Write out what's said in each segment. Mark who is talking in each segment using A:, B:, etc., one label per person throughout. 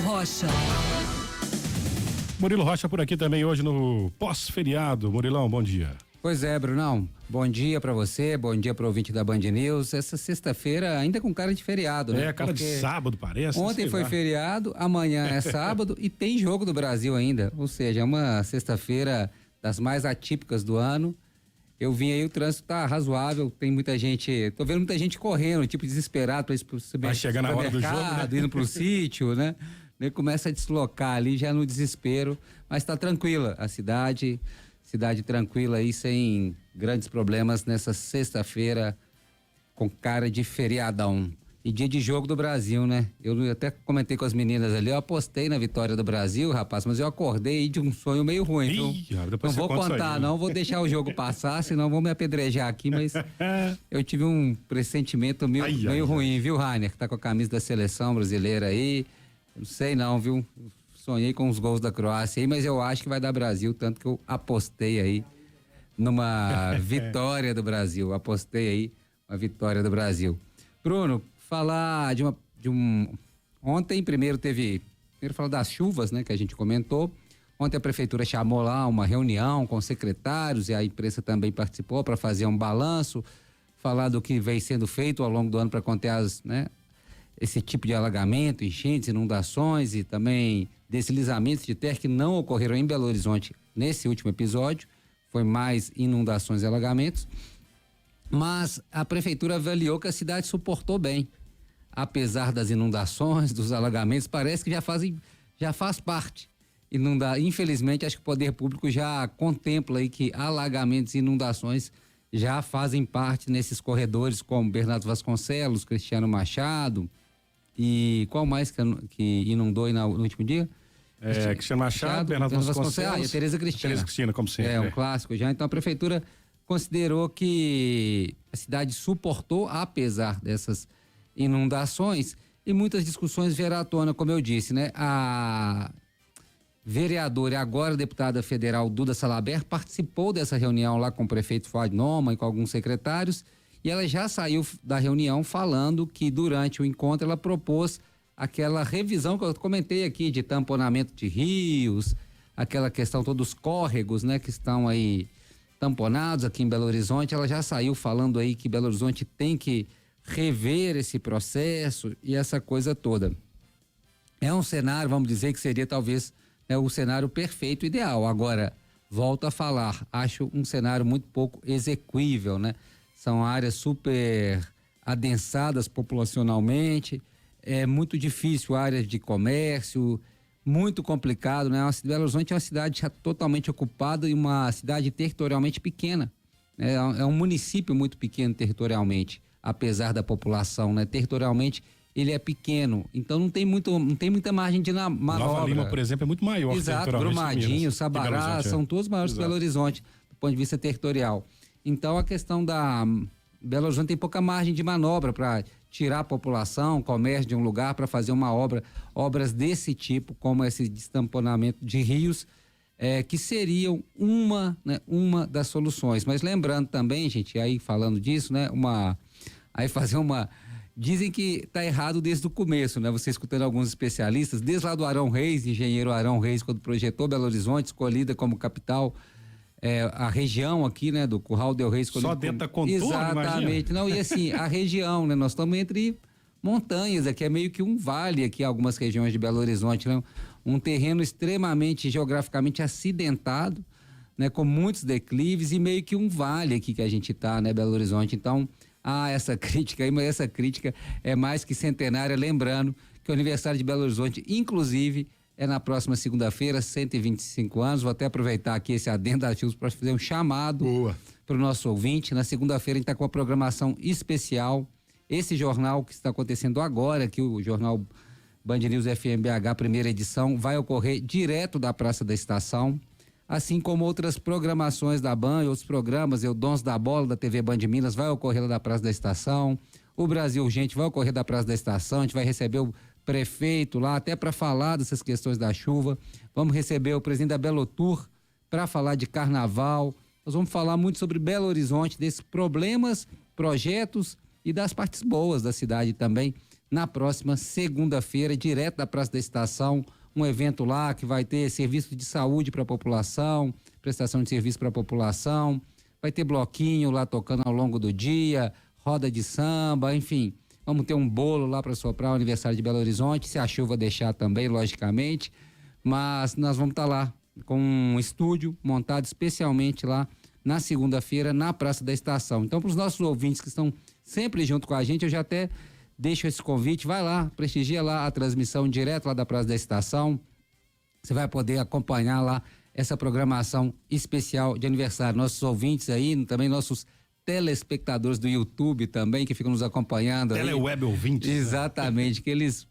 A: Rocha.
B: Murilo Rocha por aqui também hoje no pós-feriado. Murilão, bom dia.
C: Pois é, Brunão. Bom dia pra você, bom dia pro ouvinte da Band News. Essa sexta-feira ainda com cara de feriado, né?
B: Cara de sábado, parece.
C: Ontem foi feriado, amanhã é sábado e tem jogo do Brasil ainda. Ou seja, é uma sexta-feira das mais atípicas do ano. Eu vim aí, o trânsito tá razoável, tem muita gente, tô vendo muita gente correndo, tipo desesperado pra ir pro
B: vai chegar na hora do jogo, né?
C: Indo pro sítio, né? Ele começa a deslocar ali já no desespero, mas tá tranquila a cidade tranquila aí, sem grandes problemas nessa sexta-feira com cara de feriadão. E dia de jogo do Brasil, né? Eu até comentei com as meninas ali, eu apostei na vitória do Brasil, rapaz, mas eu acordei de um sonho meio ruim, viu? Não vou contar, não, vou deixar o jogo passar, senão vão me apedrejar aqui, mas eu tive um pressentimento meio ruim, viu, Rainer, que tá com a camisa da seleção brasileira aí, não sei não, viu? Sonhei com os gols da Croácia aí, mas eu acho que vai dar Brasil, tanto que eu apostei aí numa vitória do Brasil, apostei aí uma vitória do Brasil. Bruno, falar ontem primeiro falar das chuvas, né, que a gente comentou. Ontem a prefeitura chamou lá uma reunião com secretários e a imprensa também participou para fazer um balanço, falar do que vem sendo feito ao longo do ano para conter esse tipo de alagamento, enchentes, inundações e também deslizamentos de terra que não ocorreram em Belo Horizonte nesse último episódio. Foi mais inundações e alagamentos. Mas a prefeitura avaliou que a cidade suportou bem. Apesar das inundações, dos alagamentos, parece que já faz parte. Infelizmente, acho que o poder público já contempla aí que alagamentos e inundações já fazem parte nesses corredores, como Bernardo Vasconcelos, Cristiano Machado e qual mais que inundou no último dia?
B: Cristiano Machado, Bernardo Vasconcelos
C: e a Tereza Cristina,
B: como sempre.
C: Um clássico já. Então a prefeitura considerou que a cidade suportou, apesar dessas inundações, e muitas discussões vieram à tona, como eu disse, né? A vereadora e agora deputada federal Duda Salabert participou dessa reunião lá com o prefeito Fuad Noman e com alguns secretários, e ela já saiu da reunião falando que durante o encontro ela propôs aquela revisão que eu comentei aqui de tamponamento de rios, aquela questão todos os córregos, né, que estão aí tamponados aqui em Belo Horizonte. Ela já saiu falando aí que Belo Horizonte tem que rever esse processo e essa coisa toda. É um cenário, vamos dizer, que seria talvez o cenário perfeito, ideal. Agora, volto a falar, acho um cenário muito pouco execuível, né? São áreas super adensadas populacionalmente, é muito difícil, áreas de comércio, muito complicado, né? Belo Horizonte é uma cidade já totalmente ocupada e uma cidade territorialmente pequena, né? É um município muito pequeno territorialmente, apesar da população, né? Territorialmente ele é pequeno, então não tem muita margem de manobra.
B: Nova Lima, por exemplo, é muito maior.
C: Exato, Brumadinho, Sabará, são todos maiores que Belo Horizonte, do ponto de vista territorial. Então a questão da Belo Horizonte tem pouca margem de manobra para tirar a população, comércio de um lugar para fazer obras desse tipo, como esse destamponamento de rios, que seriam uma das soluções. Mas lembrando também, gente, aí falando disso, né, dizem que tá errado desde o começo, né? Você escutando alguns especialistas, desde lá do Arão Reis, engenheiro Arão Reis, quando projetou Belo Horizonte, escolhida como capital, a região aqui, né, do Curral del Reis.
B: Só dentro da contorno,
C: exatamente. Não, e assim, a região, né? Nós estamos entre montanhas, aqui é meio que um vale aqui, algumas regiões de Belo Horizonte, né? Um terreno extremamente geograficamente acidentado, né? Com muitos declives e meio que um vale aqui que a gente tá, né, Belo Horizonte. Então, essa crítica aí, mas essa crítica é mais que centenária, lembrando que o aniversário de Belo Horizonte, inclusive, é na próxima segunda-feira, 125 anos. Vou até aproveitar aqui esse adendo ativos para fazer um chamado para o nosso ouvinte. Na segunda-feira a gente está com uma programação especial. Esse jornal que está acontecendo agora, aqui o jornal Band News FMBH, primeira edição, vai ocorrer direto da Praça da Estação, assim como outras programações da Band, outros programas, o Dons da Bola da TV Band Minas vai ocorrer lá da Praça da Estação, o Brasil Urgente vai ocorrer da Praça da Estação, a gente vai receber o prefeito lá até para falar dessas questões da chuva, vamos receber o presidente da Belo Tour para falar de carnaval, nós vamos falar muito sobre Belo Horizonte, desses problemas, projetos e das partes boas da cidade também, na próxima segunda-feira, direto da Praça da Estação, um evento lá que vai ter serviço de saúde para a população, prestação de serviço para a população, vai ter bloquinho lá tocando ao longo do dia, roda de samba, enfim, vamos ter um bolo lá para soprar o aniversário de Belo Horizonte, se a chuva deixar também, logicamente, mas nós vamos estar lá com um estúdio montado especialmente lá na segunda-feira na Praça da Estação. Então, para os nossos ouvintes que estão sempre junto com a gente, eu já até deixo esse convite, vai lá, prestigia lá a transmissão direto lá da Praça da Estação, você vai poder acompanhar lá essa programação especial de aniversário. Nossos ouvintes aí, também nossos telespectadores do YouTube também, que ficam nos acompanhando.
B: Teleweb ouvintes.
C: Exatamente, que eles,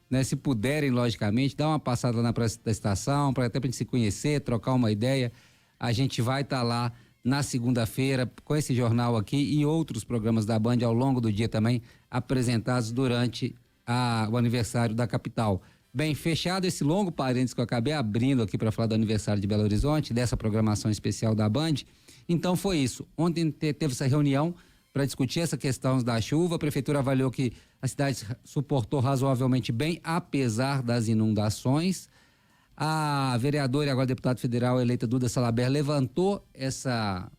C: né, se puderem, logicamente, dar uma passada lá na Praça da Estação, para até pra gente se conhecer, trocar uma ideia. A gente vai estar lá na segunda-feira com esse jornal aqui e outros programas da Band ao longo do dia também apresentados durante o aniversário da capital. Bem, fechado esse longo parênteses que eu acabei abrindo aqui para falar do aniversário de Belo Horizonte, dessa programação especial da Band. Então foi isso. Ontem teve essa reunião para discutir essa questão da chuva. A prefeitura avaliou que a cidade suportou razoavelmente bem, apesar das inundações. A vereadora e agora deputada federal eleita Duda Salabert levantou essa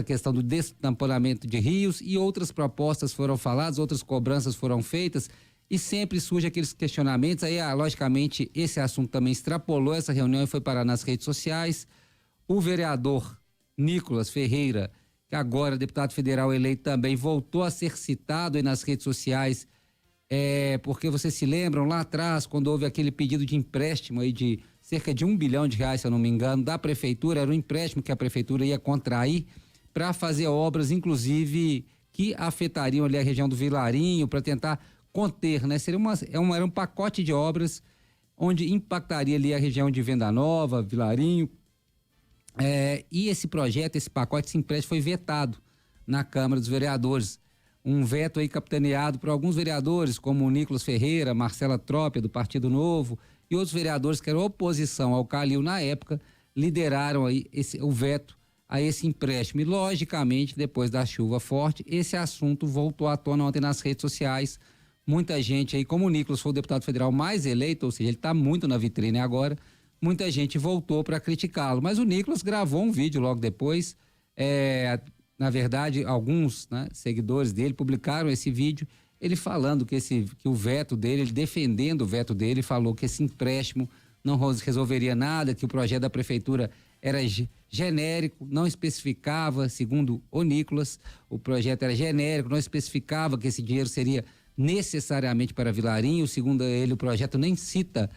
C: questão do destamponamento de rios e outras propostas foram faladas, outras cobranças foram feitas e sempre surge aqueles questionamentos. Aí, logicamente, esse assunto também extrapolou essa reunião e foi parar nas redes sociais. O vereador Nicolas Ferreira, que agora é deputado federal eleito também, voltou a ser citado aí nas redes sociais, porque vocês se lembram lá atrás, quando houve aquele pedido de empréstimo aí de cerca de R$1 bilhão, se eu não me engano, da prefeitura, era um empréstimo que a prefeitura ia contrair para fazer obras, inclusive, que afetariam ali a região do Vilarinho, para tentar conter, né? Era um pacote de obras onde impactaria ali a região de Venda Nova, Vilarinho, e esse projeto, esse pacote, esse empréstimo foi vetado na Câmara dos Vereadores. Um veto aí capitaneado por alguns vereadores, como o Nicolas Ferreira, Marcela Trópia, do Partido Novo, e outros vereadores que eram oposição ao Calil na época, lideraram aí o veto a esse empréstimo. E, logicamente, depois da chuva forte, esse assunto voltou à tona ontem nas redes sociais. Muita gente aí, como o Nicolas foi o deputado federal mais eleito, ou seja, ele está muito na vitrine agora, muita gente voltou para criticá-lo. Mas o Nicolas gravou um vídeo logo depois, na verdade, alguns, né, seguidores dele publicaram esse vídeo, ele falando que o veto dele, ele defendendo o veto dele, falou que esse empréstimo não resolveria nada, que o projeto da prefeitura era genérico, não especificava, segundo o Nicolas, o projeto era genérico, não especificava que esse dinheiro seria necessariamente para Vilarinho. Segundo ele, o projeto nem cita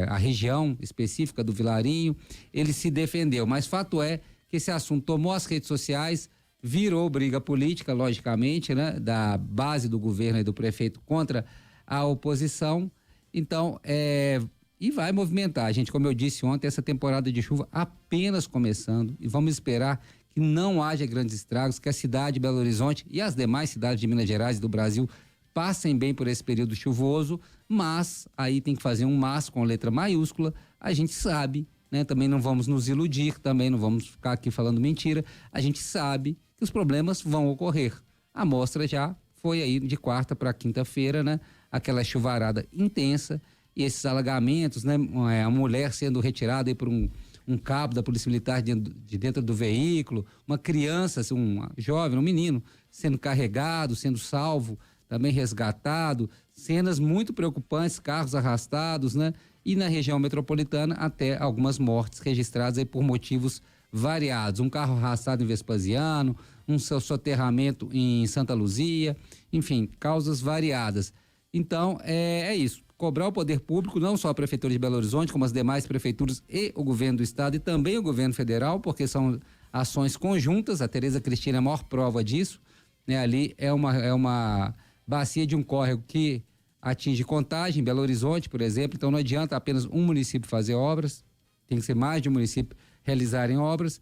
C: a região específica do Vilarinho. Ele se defendeu, mas fato é que esse assunto tomou as redes sociais, virou briga política, logicamente, né, da base do governo e do prefeito contra a oposição. Então, e vai movimentar. Gente, como eu disse ontem, essa temporada de chuva apenas começando, e vamos esperar que não haja grandes estragos, que a cidade de Belo Horizonte e as demais cidades de Minas Gerais e do Brasil passem bem por esse período chuvoso, mas aí tem que fazer um mas com letra maiúscula. A gente sabe, né, também não vamos nos iludir, também não vamos ficar aqui falando mentira, a gente sabe que os problemas vão ocorrer. A amostra já foi aí de quarta para quinta-feira, né, aquela chuvarada intensa e esses alagamentos, né, a mulher sendo retirada aí por um cabo da Polícia Militar de dentro do veículo, uma criança, um jovem, um menino sendo carregado, sendo salvo, também resgatado, cenas muito preocupantes, carros arrastados, né? E na região metropolitana até algumas mortes registradas aí por motivos variados. Um carro arrastado em Vespasiano, um soterramento em Santa Luzia, enfim, causas variadas. Então, é isso. Cobrar o poder público, não só a Prefeitura de Belo Horizonte, como as demais prefeituras e o governo do estado e também o governo federal, porque são ações conjuntas. A Tereza Cristina é a maior prova disso, né? Ali é uma bacia de um córrego que atinge Contagem, Belo Horizonte, por exemplo. Então não adianta apenas um município fazer obras, tem que ser mais de um município realizarem obras.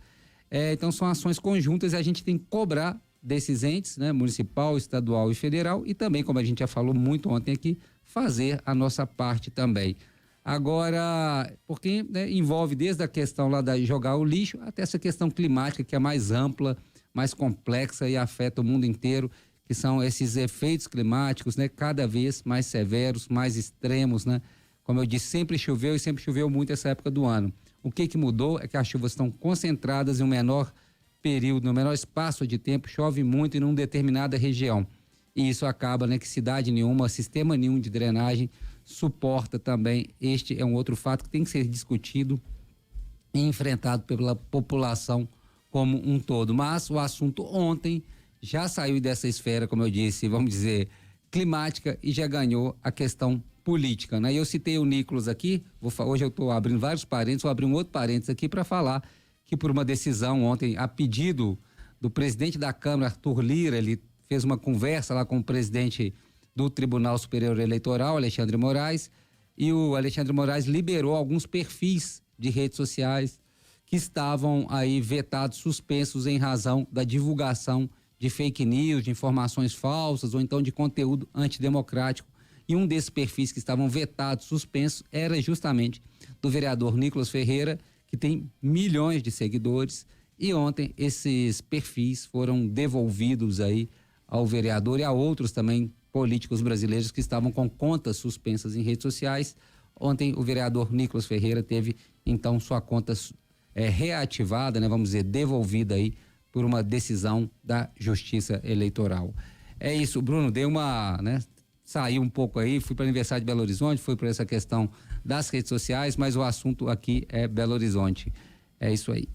C: Então são ações conjuntas e a gente tem que cobrar desses entes, né? Municipal, estadual e federal, e também, como a gente já falou muito ontem aqui, fazer a nossa parte também. Agora, porque, né, envolve desde a questão lá de jogar o lixo até essa questão climática que é mais ampla, mais complexa e afeta o mundo inteiro, que são esses efeitos climáticos, né, cada vez mais severos, mais extremos, né? Como eu disse, sempre choveu e sempre choveu muito essa época do ano. O que mudou é que as chuvas estão concentradas em um menor período, no menor espaço de tempo, chove muito em uma determinada região. E isso acaba, né, que cidade nenhuma, sistema nenhum de drenagem suporta também. Este é um outro fato que tem que ser discutido e enfrentado pela população como um todo. Mas o assunto ontem já saiu dessa esfera, como eu disse, vamos dizer, climática, e já ganhou a questão política, né? Eu citei o Nicolas aqui, hoje eu estou abrindo vários parênteses, vou abrir um outro parênteses aqui para falar que por uma decisão ontem, a pedido do presidente da Câmara, Arthur Lira, ele fez uma conversa lá com o presidente do Tribunal Superior Eleitoral, Alexandre Moraes, e o Alexandre Moraes liberou alguns perfis de redes sociais que estavam aí vetados, suspensos em razão da divulgação de fake news, de informações falsas ou então de conteúdo antidemocrático. E um desses perfis que estavam vetados, suspensos, era justamente do vereador Nicolas Ferreira, que tem milhões de seguidores. E ontem esses perfis foram devolvidos aí ao vereador e a outros também políticos brasileiros que estavam com contas suspensas em redes sociais. Ontem o vereador Nicolas Ferreira teve então sua conta reativada, né, vamos dizer, devolvida aí por uma decisão da Justiça Eleitoral. É isso, Bruno, dei uma, né, saiu um pouco aí, fui para o aniversário de Belo Horizonte, fui para essa questão das redes sociais, mas o assunto aqui é Belo Horizonte. É isso aí.